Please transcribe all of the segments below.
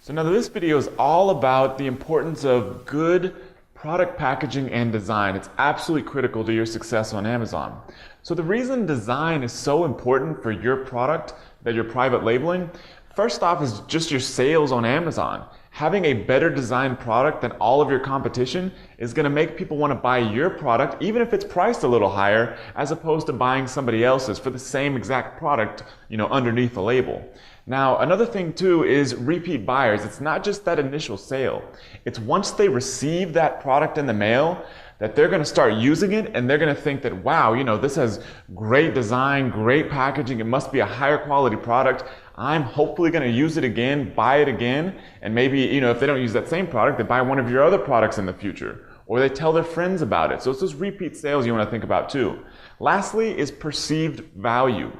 So now this video is all about the importance of good product packaging and design. It's absolutely critical to your success on Amazon. So the reason design is so important for your product that you're private labeling, first off, is just your sales on Amazon. Having a better designed product than all of your competition is going to make people want to buy your product, even if it's priced a little higher, as opposed to buying somebody else's for the same exact product, underneath the label. Now, another thing too is repeat buyers. It's not just that initial sale. It's once they receive that product in the mail that they're going to start using it and they're going to think that, wow, this has great design, great packaging. It must be a higher quality product. I'm hopefully going to use it again, buy it again. And maybe, if they don't use that same product, they buy one of your other products in the future, or they tell their friends about it. So it's those repeat sales you want to think about too. Lastly is perceived value.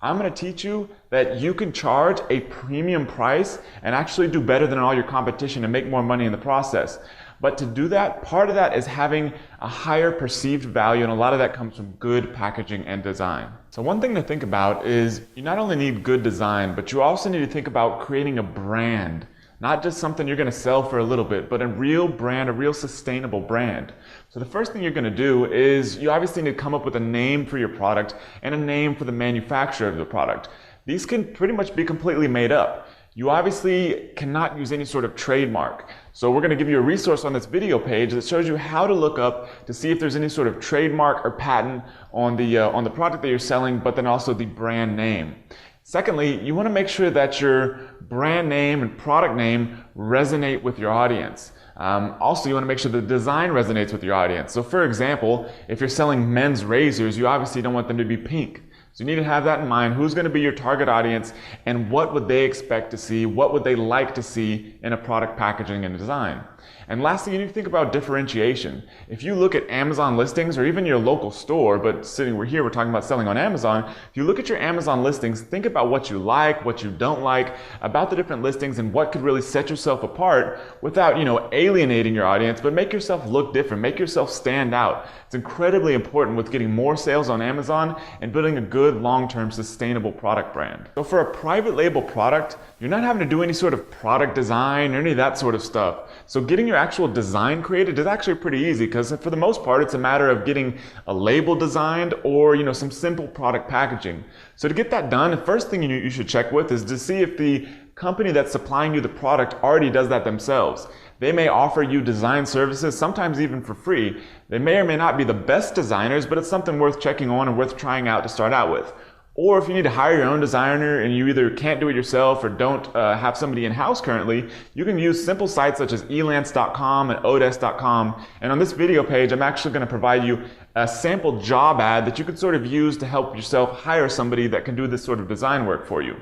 I'm going to teach you that you can charge a premium price and actually do better than all your competition and make more money in the process. But to do that, part of that is having a higher perceived value, and a lot of that comes from good packaging and design. So one thing to think about is you not only need good design, but you also need to think about creating a brand. Not just something you're going to sell for a little bit, but a real brand, a real sustainable brand. So the first thing you're going to do is you obviously need to come up with a name for your product and a name for the manufacturer of the product. These can pretty much be completely made up. You obviously cannot use any sort of trademark. So we're going to give you a resource on this video page that shows you how to look up to see if there's any sort of trademark or patent on the product that you're selling, but then also the brand name. Secondly, you want to make sure that your brand name and product name resonate with your audience. Also, you want to make sure the design resonates with your audience. So for example, if you're selling men's razors, you obviously don't want them to be pink. So you need to have that in mind. Who's going to be your target audience and what would they expect to see? What would they like to see in a product packaging and design? And lastly, you need to think about differentiation. If you look at Amazon listings or even your local store, but we're talking about selling on Amazon. If you look at your Amazon listings, think about what you like, what you don't like, about the different listings and what could really set yourself apart without, alienating your audience, but make yourself look different, make yourself stand out. It's incredibly important with getting more sales on Amazon and building a good long-term sustainable product brand. So for a private label product, you're not having to do any sort of product design or any of that sort of stuff. So getting your actual design created is actually pretty easy because for the most part, it's a matter of getting a label designed or, some simple product packaging. So to get that done, the first thing you should check with is to see if the company that's supplying you the product already does that themselves. They may offer you design services, sometimes even for free. They may or may not be the best designers, but it's something worth checking on and worth trying out to start out with. Or if you need to hire your own designer and you either can't do it yourself or don't have somebody in-house currently, you can use simple sites such as elance.com and odesk.com. And on this video page, I'm actually going to provide you a sample job ad that you could sort of use to help yourself hire somebody that can do this sort of design work for you.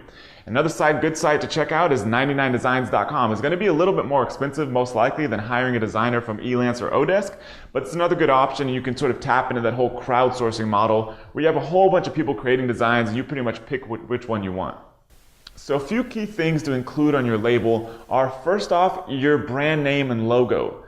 Another good site to check out is 99designs.com. It's going to be a little bit more expensive, most likely, than hiring a designer from Elance or Odesk, but it's another good option. You can sort of tap into that whole crowdsourcing model where you have a whole bunch of people creating designs and you pretty much pick which one you want. So a few key things to include on your label are, first off, your brand name and logo.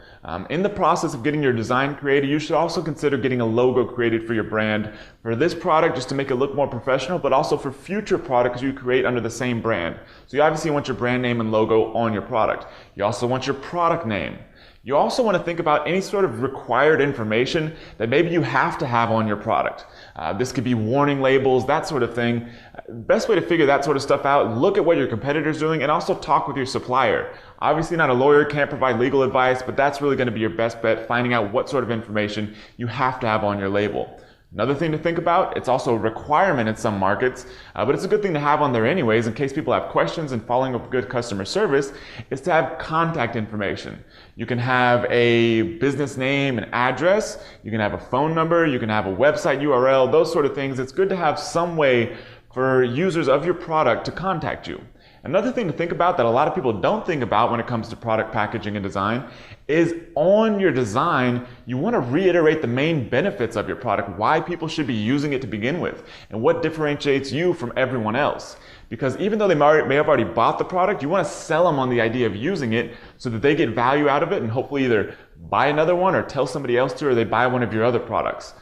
In the process of getting your design created, you should also consider getting a logo created for your brand for this product just to make it look more professional, but also for future products you create under the same brand. So you obviously want your brand name and logo on your product. You also want your product name. You also want to think about any sort of required information that maybe you have to have on your product. This could be warning labels, that sort of thing. Best way to figure that sort of stuff out, look at what your competitor's doing and also talk with your supplier. Obviously not a lawyer, can't provide legal advice, but that's really going to be your best bet, finding out what sort of information you have to have on your label. Another thing to think about, it's also a requirement in some markets, but it's a good thing to have on there anyways in case people have questions, and following up good customer service is to have contact information. You can have a business name and address, you can have a phone number, you can have a website URL, those sort of things. It's good to have some way for users of your product to contact you. Another thing to think about that a lot of people don't think about when it comes to product packaging and design is on your design, you want to reiterate the main benefits of your product, why people should be using it to begin with, and what differentiates you from everyone else. Because even though they may have already bought the product, you want to sell them on the idea of using it so that they get value out of it and hopefully either buy another one or tell somebody else to, or they buy one of your other products.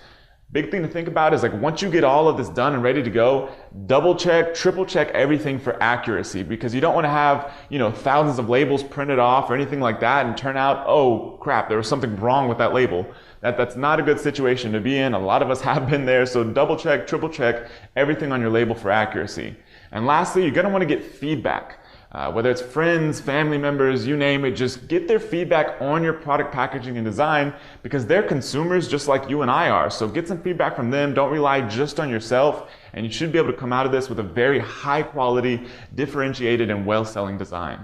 Big thing to think about is like once you get all of this done and ready to go, double check, triple check everything for accuracy, because you don't want to have, thousands of labels printed off or anything like that and turn out, oh crap, there was something wrong with that label. That's not a good situation to be in. A lot of us have been there, so double check, triple check everything on your label for accuracy. And lastly, you're going to want to get feedback. Whether it's friends, family members, you name it, just get their feedback on your product packaging and design, because they're consumers just like you and I are. So get some feedback from them. Don't rely just on yourself, and you should be able to come out of this with a very high quality, differentiated, and well-selling design.